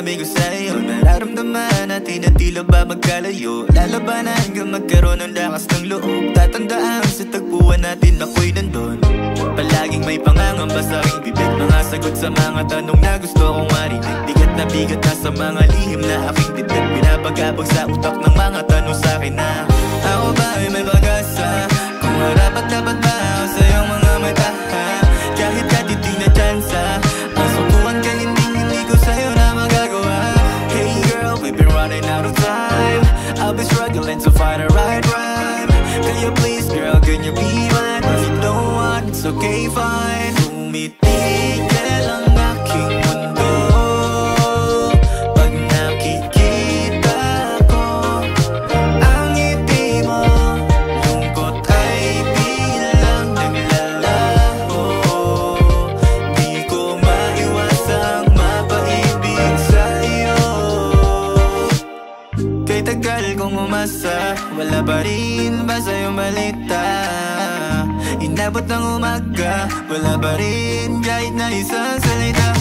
sinabi ko sa'yo, nararamdaman natin na tila ba magkalayo. Lalabanan hanggang magkaroon ng lakas ng loob. Tatandaan sa tagpuan natin ako'y nandun. Palaging may pangangamba sa aking bibig, mga sagot sa mga tanong na gusto kong marinig. Bigat na bigat na sa mga lihim na aking dibdib. Pinapagabag sa utak ng mga tanong sa akin na ako ba ay may pag-asa? Kung harapat dapat ba ako sa iyong mga mata? Kahit katiting na tsansa, ang sukuan ka hindi ko sa'yo na magagawa. Hey girl, we've been running out of time. I've been struggling to find a right rhyme. Can you please girl, can you be mine? If you don't want, it's okay fine. Tumitigil ang aking mundo pag nakikita ko ang ngiti mo. Lungkot ay bilang naglalaho. Di ko maiwasang mapaibig sa'yo. Kay tagal kong umasa, wala pa rin ba sa'yong balita? Inabot ng umaga, wala pa rin kahit na isang salita.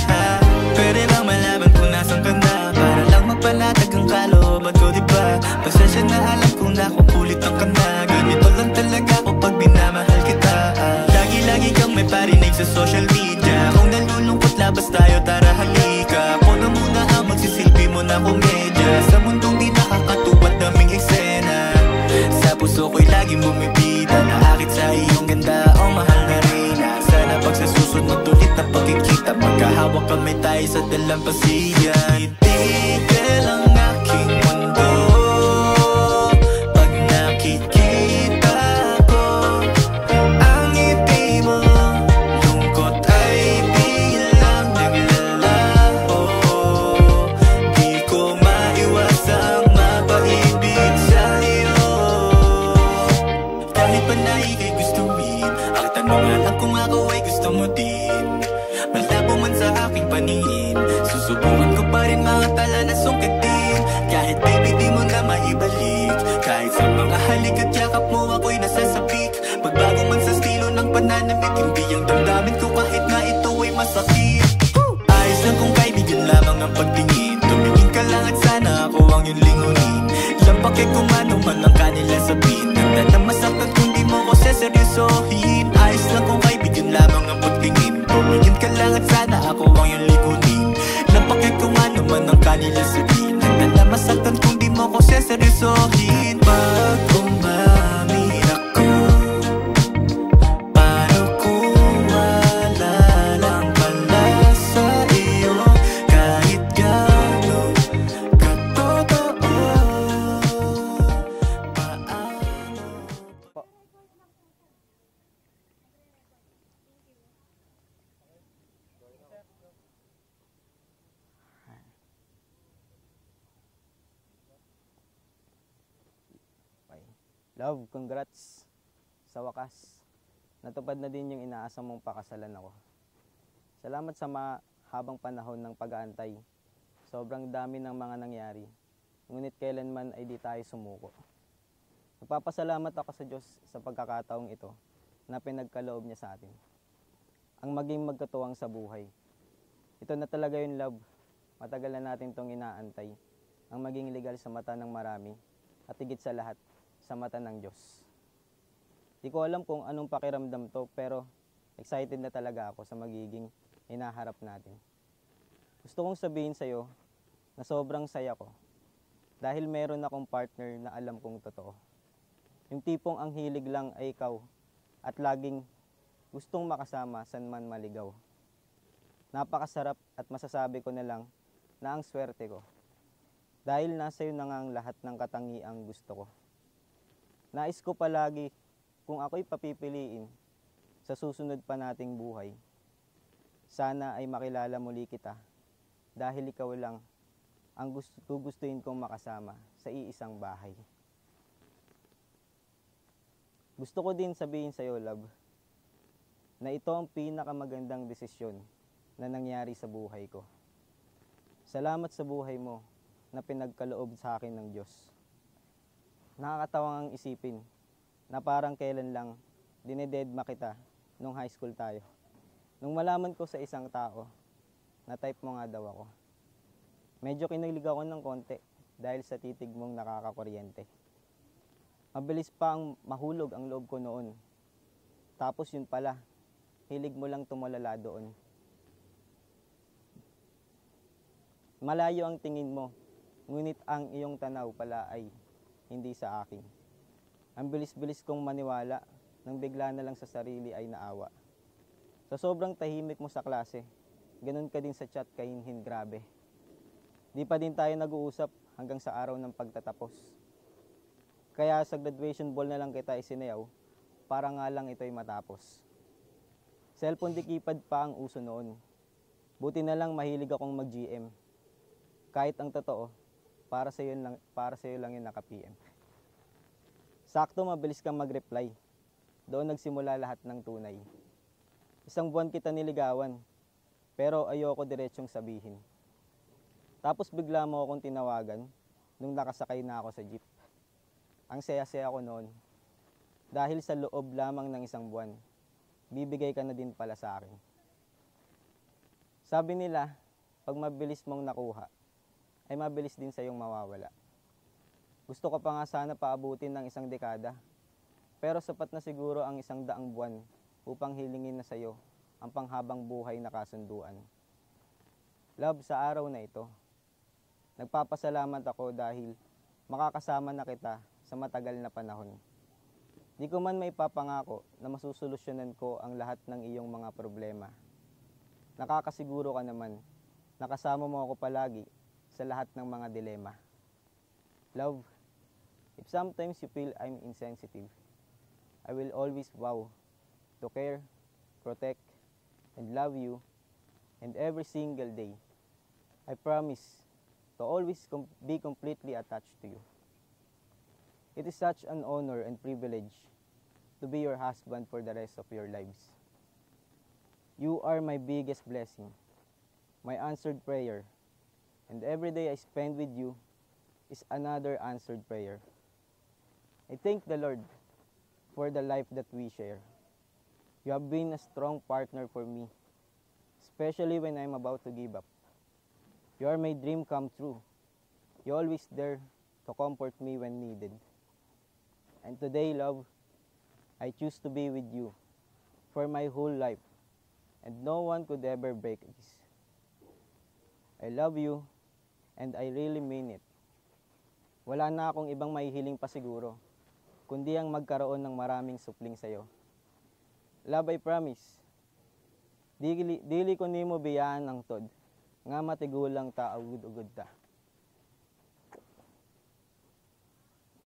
Pwede bang malaman kung nasan ka na, para lang magpanatag ang kalooban ko, diba? Pasensya na, alam kong nakukulitan ka na. Ganito lang talaga ako pag binamahal kita. Lagi-lagi kang may parinig sa social media. Kung nalulungkot labas tayo, tara halika. Ako na muna ang magsisilbi mo na komedya. Sa mundong di nakakatuwa't daming eksena, sa puso ko'y laging bumibida. Naakit sa iyong ganda, oh mahal na reyna. Sana pag sa susunod ulit na pagkikita, magkahawak kami tayo sa dalampasigan. Itigil ang aking mundo pag nakikita ko ang ngiti mo. Lungkot ay bilang naglalaho. Di ko maiwasang mapaibig sa'yo. Kahit pa na ika'y gustuin, ang tanong lang kung ako ay gusto mo din. Malabo man sa aking paningin, susubukan ko pa rin mga tala na sungkitin. Kahit baby di mo na maibalik, kahit sa mga halik at yakap mo ako'y nasasabik. Magbago man sa estilo ng pananamit, hindi ang damdamin ko kahit na ito ay masakit. Ayos lang kung kaibigan lamang ang pagtingin, tumingin ka lang at sana ako ang iyong lingunin. Lampakit kung ano man ang kanila sabihin, handa na masaktan kung di mo ko seseryosohin. Ayos lang kung kaibigan lamang ang pagtingin, tumingin ka lang at sana ako ang iyong lingunin. Lampakit kung ano man ang kanila sabihin, handa na masaktan kung di mo ko seseryosohin. Pag umamin ako, paano kung wala lang pala sa iyo? Kahit gano'n katotoo, paano? Love, congrats. Sa wakas, natupad na din yung inaasam mong pakasalan ako. Salamat sa mahabang panahon ng pag-aantay. Sobrang dami ng mga nangyari, ngunit kailanman ay di tayo sumuko. Nagpapasalamat ako sa Diyos sa pagkakataong ito na pinagkaloob niya sa atin. Ang maging magkatuwang sa buhay. Ito na talaga yung love. Matagal na natin itong inaantay. Ang maging legal sa mata ng marami at higit sa lahat, sa mata ng Diyos. Di ko alam kung anong pakiramdam to, pero excited na talaga ako sa magiging hinaharap natin. Gusto kong sabihin sa'yo na sobrang saya ko dahil meron akong partner na alam kong totoo. Yung tipong ang hilig lang ay ikaw at laging gustong makasama san man maligaw. Napakasarap at masasabi ko na lang na ang swerte ko dahil nasa iyo na nga ang lahat ng katangiang gusto ko. Nais ko palagi kung ako'y papipiliin sa susunod pa nating buhay. Sana ay makilala muli kita dahil ikaw lang ang gustuin kong makasama sa iisang bahay. Gusto ko din sabihin sa iyo, love, na ito ang pinakamagandang desisyon na nangyari sa buhay ko. Salamat sa buhay mo na pinagkaloob sa akin ng Diyos. Nakakatawang ang isipin na parang kailan lang dinededma kita nung high school tayo. Nung malaman ko sa isang tao na type mo nga daw ako. Medyo kinilig ako ng konti dahil sa titig mong nakakakuryente. Mabilis pa ang mahulog ang loob ko noon. Tapos yun pala, hilig mo lang tumalala doon. Malayo ang tingin mo, ngunit ang iyong tanaw pala ay hindi sa akin. Ang bilis-bilis kong maniwala nang bigla na lang sa sarili ay naawa. Sa sobrang tahimik mo sa klase, ganun ka din sa chat kay Hinhin, grabe. Di pa din tayo nag-uusap hanggang sa araw ng pagtatapos. Kaya sa graduation ball na lang kita isinayaw, para nga lang ito'y matapos. Cellphone di keypad pa ang uso noon. Buti na lang mahilig akong mag-GM. Kahit ang totoo, para sa iyo lang yung naka-PM. Sakto mabilis kang mag-reply. Doon nagsimula lahat ng tunay. Isang buwan kita niligawan, pero ayoko diretsong sabihin. Tapos bigla mo akong tinawagan nung nakasakay na ako sa jeep. Ang saya-saya ko noon. Dahil sa loob lamang ng isang buwan, bibigay ka na din pala sa akin. Sabi nila, pag mabilis mong nakuha, ay mabilis din sa iyong mawawala. Gusto ko pa nga sana paabutin ng isang dekada, pero sapat na siguro ang 100 buwan upang hilingin na sa iyo ang panghabang buhay na kasunduan. Love, sa araw na ito, nagpapasalamat ako dahil makakasama na kita sa matagal na panahon. Di ko man maipapangako na masusolusyonan ko ang lahat ng iyong mga problema. Nakakasiguro ka naman, nakasama mo ako palagi sa lahat ng mga dilema. Love, if sometimes you feel I'm insensitive, I will always vow to care, protect, and love you, and every single day, I promise to always be completely attached to you. It is such an honor and privilege to be your husband for the rest of your lives. You are my biggest blessing, my answered prayer, and every day I spend with you is another answered prayer. I thank the Lord for the life that we share. You have been a strong partner for me, especially when I'm about to give up. You are my dream come true. You're always there to comfort me when needed. And today, love, I choose to be with you for my whole life, and no one could ever break this. I love you, and I really mean it. Wala na akong ibang mahihiling pa siguro, kundi ang magkaroon ng maraming supling sa'yo. Love, I promise, dili ko nimo biyaan ang tod, nga matigulang ta ugod-ugod ta.